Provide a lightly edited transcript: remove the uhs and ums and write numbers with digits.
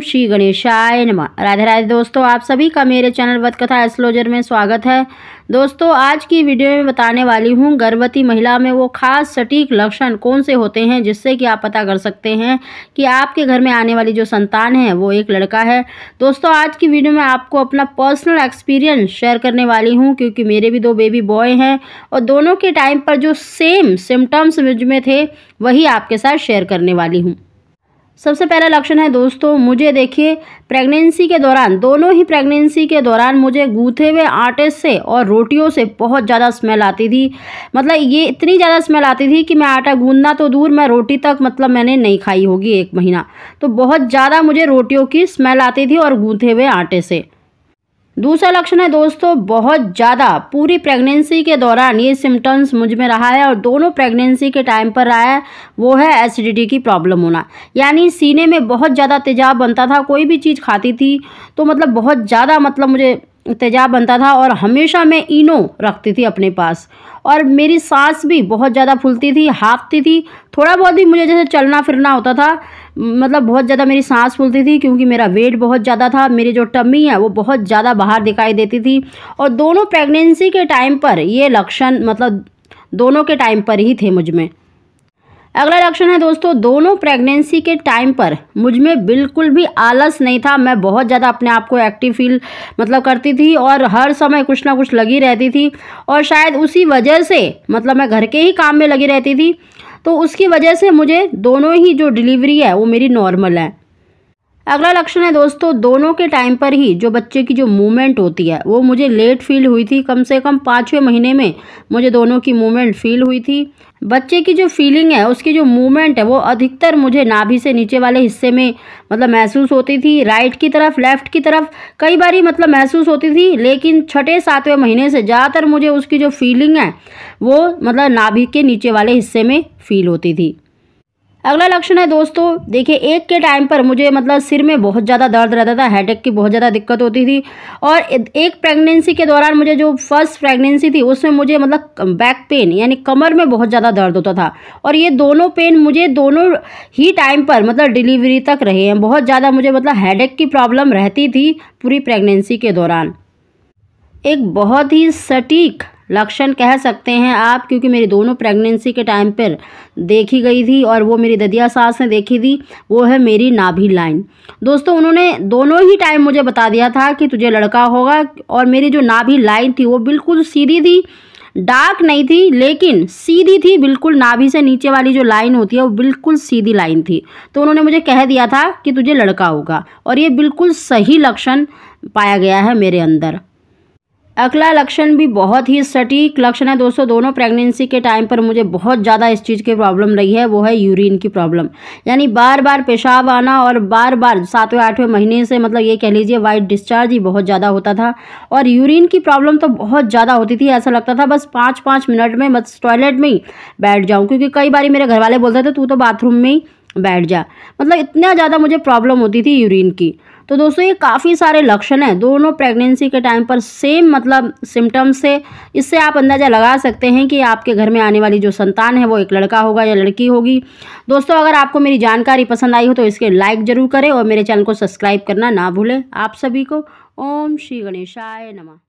श्री गणेशाय नमः। राधे राधे दोस्तों, आप सभी का मेरे चैनल वत कथा एस्ट्रोलॉजर में स्वागत है। दोस्तों, आज की वीडियो में बताने वाली हूँ गर्भवती महिला में वो खास सटीक लक्षण कौन से होते हैं जिससे कि आप पता कर सकते हैं कि आपके घर में आने वाली जो संतान है वो एक लड़का है। दोस्तों, आज की वीडियो में आपको अपना पर्सनल एक्सपीरियंस शेयर करने वाली हूँ क्योंकि मेरे भी 2 बेबी बॉय हैं और दोनों के टाइम पर जो सेम सिम्टम्स मुझ में थे वही आपके साथ शेयर करने वाली हूँ। सबसे पहला लक्षण है दोस्तों, मुझे देखिए प्रेगनेंसी के दौरान, दोनों ही प्रेगनेंसी के दौरान मुझे गूँथे हुए आटे से और रोटियों से बहुत ज़्यादा स्मेल आती थी। मतलब ये इतनी ज़्यादा स्मेल आती थी कि मैं आटा गूँधना तो दूर, मैं रोटी तक मतलब मैंने नहीं खाई होगी 1 महीना। तो बहुत ज़्यादा मुझे रोटियों की स्मेल आती थी और गूँथे हुए आटे से। दूसरा लक्षण है दोस्तों, बहुत ज़्यादा पूरी प्रेगनेंसी के दौरान ये सिम्टम्स मुझ में रहा है और दोनों प्रेगनेंसी के टाइम पर रहा है, वो है एसिडिटी की प्रॉब्लम होना। यानी सीने में बहुत ज़्यादा तेजाब बनता था, कोई भी चीज़ खाती थी तो मतलब बहुत ज़्यादा मतलब मुझे तेजाब बनता था और हमेशा मैं इनो रखती थी अपने पास। और मेरी सांस भी बहुत ज़्यादा फूलती थी, हाँफती थी, थोड़ा बहुत भी मुझे जैसे चलना फिरना होता था मतलब बहुत ज़्यादा मेरी सांस फूलती थी क्योंकि मेरा वेट बहुत ज़्यादा था। मेरी जो टम्मी है वो बहुत ज़्यादा बाहर दिखाई देती थी और दोनों प्रेगनेंसी के टाइम पर ये लक्षण मतलब दोनों के टाइम पर ही थे मुझ में। अगला लक्षण है दोस्तों, दोनों प्रेगनेंसी के टाइम पर मुझ में बिल्कुल भी आलस नहीं था। मैं बहुत ज़्यादा अपने आप को एक्टिव फील मतलब करती थी और हर समय कुछ ना कुछ लगी रहती थी और शायद उसी वजह से मतलब मैं घर के ही काम में लगी रहती थी, तो उसकी वजह से मुझे दोनों ही जो डिलीवरी है वो मेरी नॉर्मल है। अगला लक्षण है दोस्तों, दोनों के टाइम पर ही जो बच्चे की जो मूवमेंट होती है वो मुझे लेट फील हुई थी। कम से कम 5वें महीने में मुझे दोनों की मूवमेंट फील हुई थी। बच्चे की जो फीलिंग है, उसकी जो मूवमेंट है वो अधिकतर मुझे नाभि से नीचे वाले हिस्से में मतलब महसूस होती थी। राइट की तरफ, लेफ्ट की तरफ कई बारी मतलब महसूस होती थी, लेकिन 6-7वें महीने से ज़्यादातर मुझे उसकी जो फीलिंग है वो मतलब नाभि के नीचे वाले हिस्से में फील होती थी। अगला लक्षण है दोस्तों, देखिए एक के टाइम पर मुझे मतलब सिर में बहुत ज़्यादा दर्द रहता था, हेडेक की बहुत ज़्यादा दिक्कत होती थी। और एक प्रेगनेंसी के दौरान मुझे जो फर्स्ट प्रेगनेंसी थी उसमें मुझे मतलब बैक पेन यानी कमर में बहुत ज़्यादा दर्द होता था और ये दोनों पेन मुझे दोनों ही टाइम पर मतलब डिलीवरी तक रहे हैं। बहुत ज़्यादा मुझे मतलब हेडेक की प्रॉब्लम रहती थी पूरी प्रेगनेंसी के दौरान। एक बहुत ही सटीक लक्षण कह सकते हैं आप, क्योंकि मेरी दोनों प्रेगनेंसी के टाइम पर देखी गई थी और वो मेरी ददिया सास ने देखी थी, वो है मेरी नाभि लाइन। दोस्तों, उन्होंने दोनों ही टाइम मुझे बता दिया था कि तुझे लड़का होगा और मेरी जो नाभि लाइन थी वो बिल्कुल सीधी थी, डार्क नहीं थी लेकिन सीधी थी बिल्कुल। नाभि से नीचे वाली जो लाइन होती है वो बिल्कुल सीधी लाइन थी। तो उन्होंने मुझे कह दिया था कि तुझे लड़का होगा और ये बिल्कुल सही लक्षण पाया गया है मेरे अंदर। अगला लक्षण भी बहुत ही सटीक लक्षण है दोस्तों, दोनों प्रेगनेंसी के टाइम पर मुझे बहुत ज़्यादा इस चीज़ की प्रॉब्लम रही है, वो है यूरिन की प्रॉब्लम। यानी बार बार पेशाब आना और बार बार 7वें-8वें महीने से मतलब ये कह लीजिए वाइट डिस्चार्ज ही बहुत ज़्यादा होता था और यूरिन की प्रॉब्लम तो बहुत ज़्यादा होती थी। ऐसा लगता था बस 5-5 मिनट में बस टॉयलेट में ही बैठ जाऊँ, क्योंकि कई बार मेरे घर वाले बोलते थे तू तो बाथरूम में ही बैठ जा। मतलब इतना ज़्यादा मुझे प्रॉब्लम होती थी यूरिन की। तो दोस्तों, ये काफ़ी सारे लक्षण हैं, दोनों प्रेगनेंसी के टाइम पर सेम मतलब सिम्टम्स से। इससे आप अंदाज़ा लगा सकते हैं कि आपके घर में आने वाली जो संतान है वो एक लड़का होगा या लड़की होगी। दोस्तों, अगर आपको मेरी जानकारी पसंद आई हो तो इसके लाइक ज़रूर करें और मेरे चैनल को सब्सक्राइब करना ना भूलें। आप सभी को ओम श्री गणेशाय नमः।